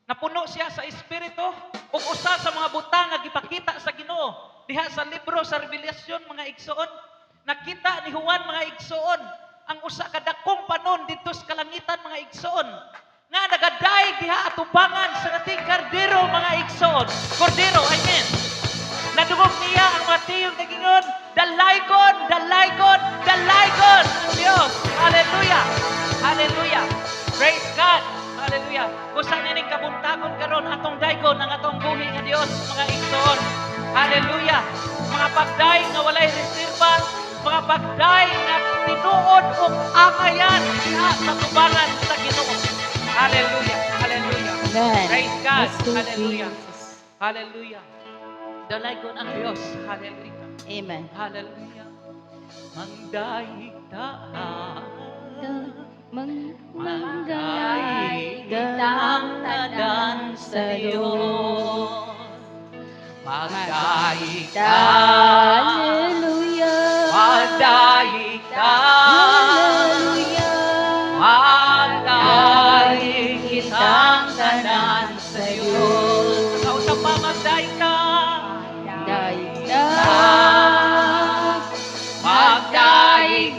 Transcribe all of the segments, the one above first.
Napuno siya sa Espiritu ug usa sa mga butang nga gipakita sa Ginoo diha sa libro sa Revelasyon mga igsoon. Nakita ni Juan mga igsoon ang usa ka dakong panon didto sa kalangitan mga igsoon nga nagadaig diha atubangan sa ating kardero mga igsoon. Kordero, I mean. Nadungog niya ang mga tiyong nagingon, dalaygon, dalaygon, dalaygon ang Diyos. Hallelujah. Hallelujah. Praise God. Hallelujah. Kung saan nining kabuntagon karon atong daygon ang atong buhi nga Dios mga igsoon. Hallelujah. Mga pagday nga walay reserba, mga pagday nga tinuod ug angayan diha sa tubangan sa Ginoo. Hallelujah. Hallelujah. Amen. Praise God. Yes, Lord Hallelujah. Jesus. Hallelujah. Dalaygon ang Dios. Hallelujah. Amen. Hallelujah. Mangdaig taan. Manggaig ang tanan sa Diyos. Magdaig Hallelujah. Magdaig Hallelujah. Magdaig kitang tanan sa Diyos. Sa usap pa, magdaig ka. Daig Magdaig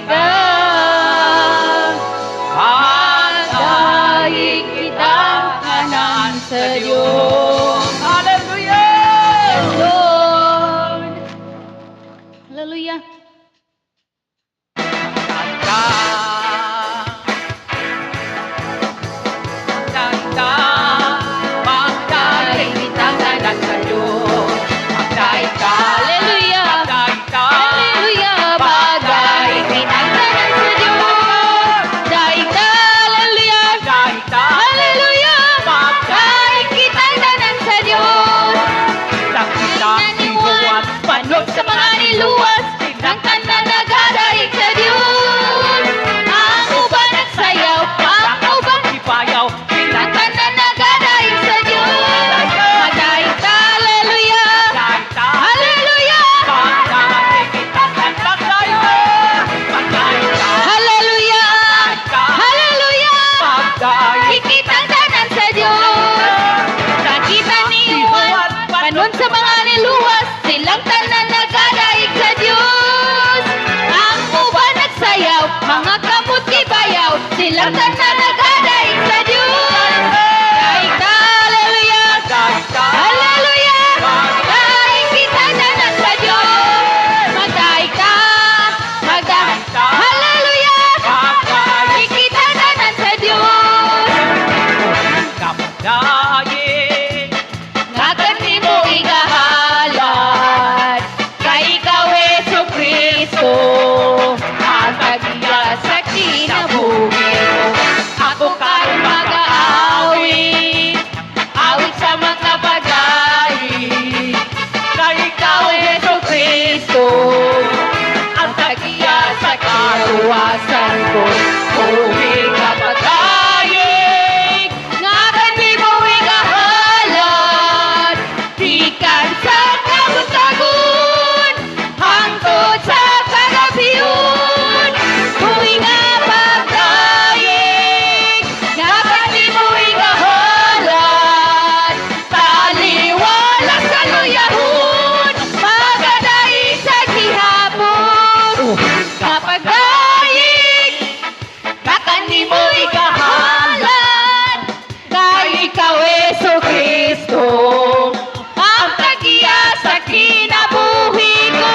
Magdaig kitang tanan sa Diyos. Hallelujah! Yes, Lord. Hallelujah. Hallelujah. Hallelujah. Bagay kitang tanan sa Diyos. Daig hallelujah. Hallelujah. Bagay kitang tanan sa Diyos. Naniwan, panog sa mga niluwas, ng tanan nagadaig sa Diyos. Ang uban nagsayaw, ang uban ng tanan nagadaig sa Diyos. Magdaig hallelujah. Hallelujah. Hallelujah. Hallelujah. Ikitang tanan sa Diyos. Nakita ni Juan, panon sa mga niluwas, silang tanan nagadaig sa Diyos. Ang uban nagsayaw, mga kamot gibayaw, silang tanan nagadaig sa Diyos. Daig hallelujah. Hallelujah. Daig kitang tanan sa Diyos. Magdaig ka, magdaig. Hallelujah. Ikitang tanan sa Diyos. Nga kanimo igahalad, kay ikaw Hesu Kristo, ang tagiya sa kinabuhi ko. Ako karon mag-aawit, awit sa mga bagay, kay ikaw Hesu Kristo, ang tagiya sa kaluwasan ko. Buhi ka pag-ayig, nga kanimo igahalad, ikan sa kabutagon, hangtod sa kagabiyon. Buhi nga pag-ayig, nga kanimo igahalad, taliwala sa luyahon, magadaig sa gihapon. Kapag daig, kanimo igahalad, kay ikaw Hesu Kristo, ang tagiya sa kinabuhi ko.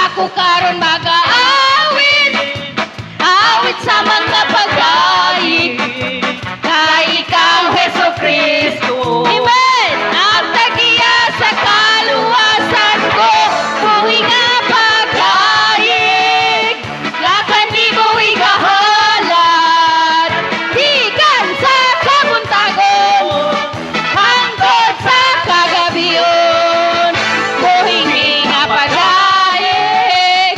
Ako karon mag-aawit, awit sa mga pag-aig, kay ikaw Hesu Kristo. Amen. Ang tagiya sa kaluwasan ko, buhi nga pag-aig, nga kanimo igahalad, ikan sa kabuntagon, hangtod sa kagabiyon. Buhi nga pag-aig,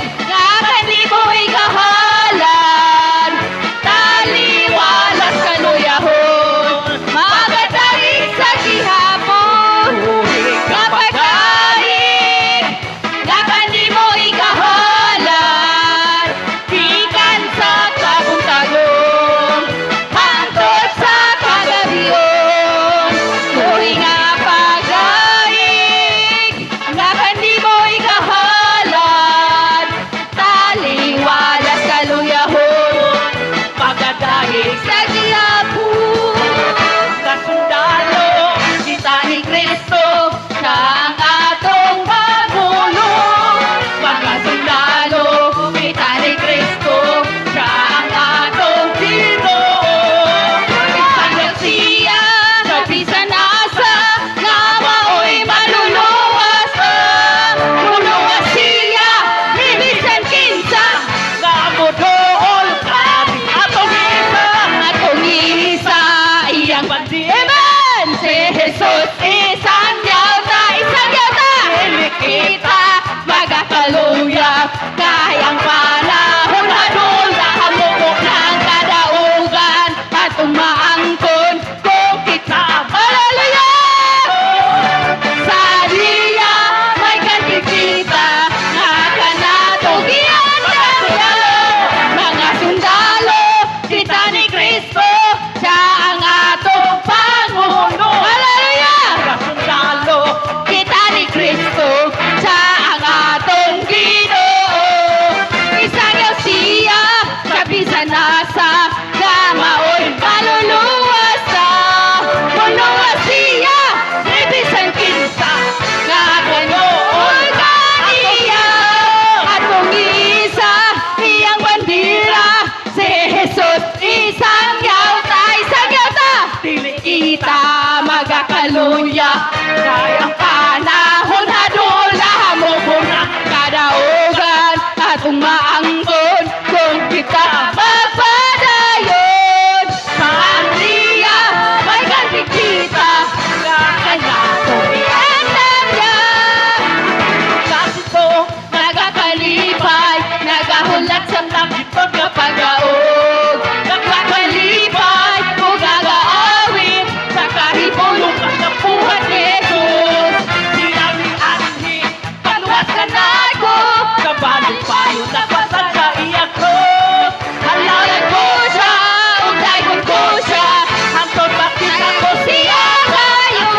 Jesus, isang yauta, dili kita magakaluya, kayang panahon hadol, hamukok ng kadaugan, at umaangkon kung kita. Hallelujah! Sa diya may ganti kita, nga kanatugian kaya, mga sundalo, kita ni Kristo, siya ang atong Pangulo. Hallelujah! Kasundalo, Kita ni Kristo, siya ang atong Ginoo. Isang siya, sa bisan nasa, kamaon maluluwas na. Muluwas siya, ni bisan kinsa, nga ganoon kaniya. Atong isa, iyang bandira, si Jesus, isang yauta, dili kita magakaluya, kayang panahon hadula mo na kadaugan, at umaangkon kung kita magpadayon. Sa Andrea may ganti kita, kakanyatulian niya. kasi to, Nagakalipay, nagahulat sa langit pagkapagaog. Nagakalipay, ugagaawin sa kahibulong katapuhan ni Jesus. sinami anhi, Paluwas ka na ko, kabalong payo na pasal sa iyang cross. halalan ko siya, ugdagon ko siya. Hantod makita ko Siya kayo,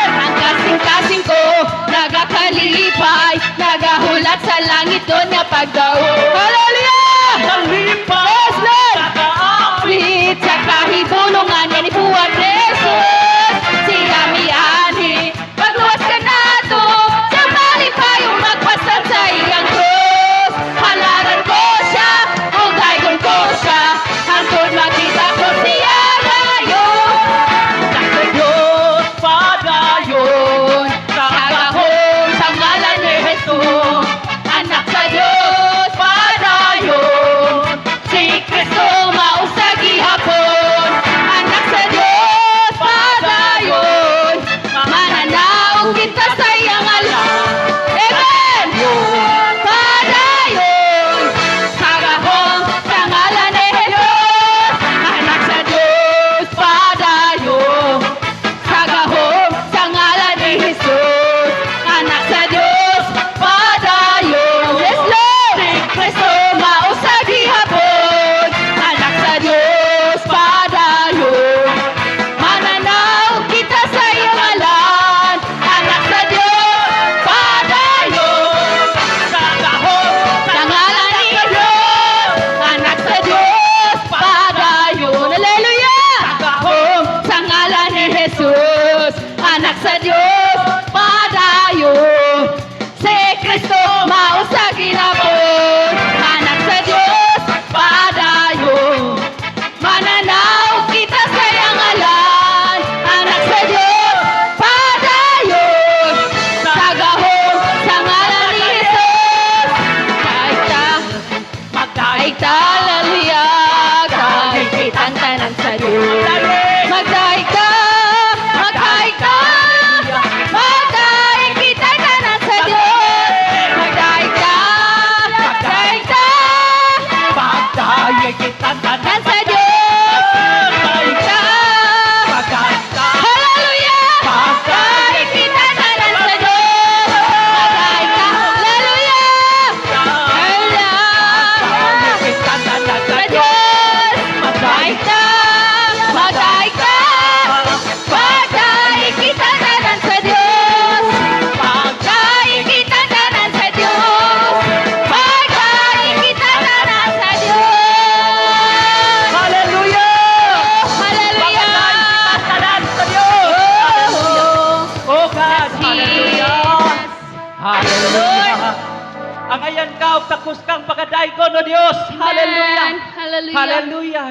ang kasing-kasing ko, nagakalipay, nagahulat sa langit doon nga pagdaog. Hallelujah! Nalipay, Yes, Lord! nakaawit, Wait sa kahibulungan ni buwan Jesus, siya miyani, pagluwas ka na to, sa malipayong magpasal sa iyang krus. Halaran ko siya, ugdagon ko siya, hangtod makita ko siya ngayon. sa Diyos padayon, Sa kahong sa ngalan ni Jesus, anak sa Diyos padayon. Si Kristo mausag gihapon, anak sa Diyos padayon. Mananaog kita sa iyang alam. Amen! Padayon. Sa kahong sa ngalan ni Jesus, anak sa Diyos padayon. Sa kahong sa ngalan ni Jesus, anak sa Diyos padayon. Yes, Lord! Si Kristo mausag gihapon, anak sa Diyos padayon. Mananaog kita sa iyong alam, anak sa Diyos padayon. sa kahong, Sa ngalan ni Jesus, anak sa Diyos padayon. Hallelujah! kahong, Sa ngalan ni Jesus, anak sa Diyos padayon. Si Kristo mausag ginapon, anak sa Diyos padayon. Mananaog kita sa iyang alam, anak sa Diyos padayon. Sa gahong sa ngalan ni Jesus, kahit ta magdahig hallelujah, kahit kitang tanan sa Diyos. Magdaig ka, magdaig ka, magdaig kita tanan sa Diyos. Magdaig ka, magdaig ka, magdahig kita tanan sa Diyos. Magdaig ka, hallelujah, magdaig kita tanan sa Diyos. Magdaig ka, hallelujah, hallelujah, sa Diyos. Magdaig ka, magdaig ka, magdaig kita tanan sa Diyos. Magdaig kita tanan sa Diyos. Magdaig kita tanan sa Diyos. Hallelujah! Hallelujah! Pagkatanan sa Diyos! Oh God! Hallelujah! Hallelujah! Ang ayan ka, takus kang pagkadaigon o Diyos! Hallelujah! Hallelujah. Hallelujah!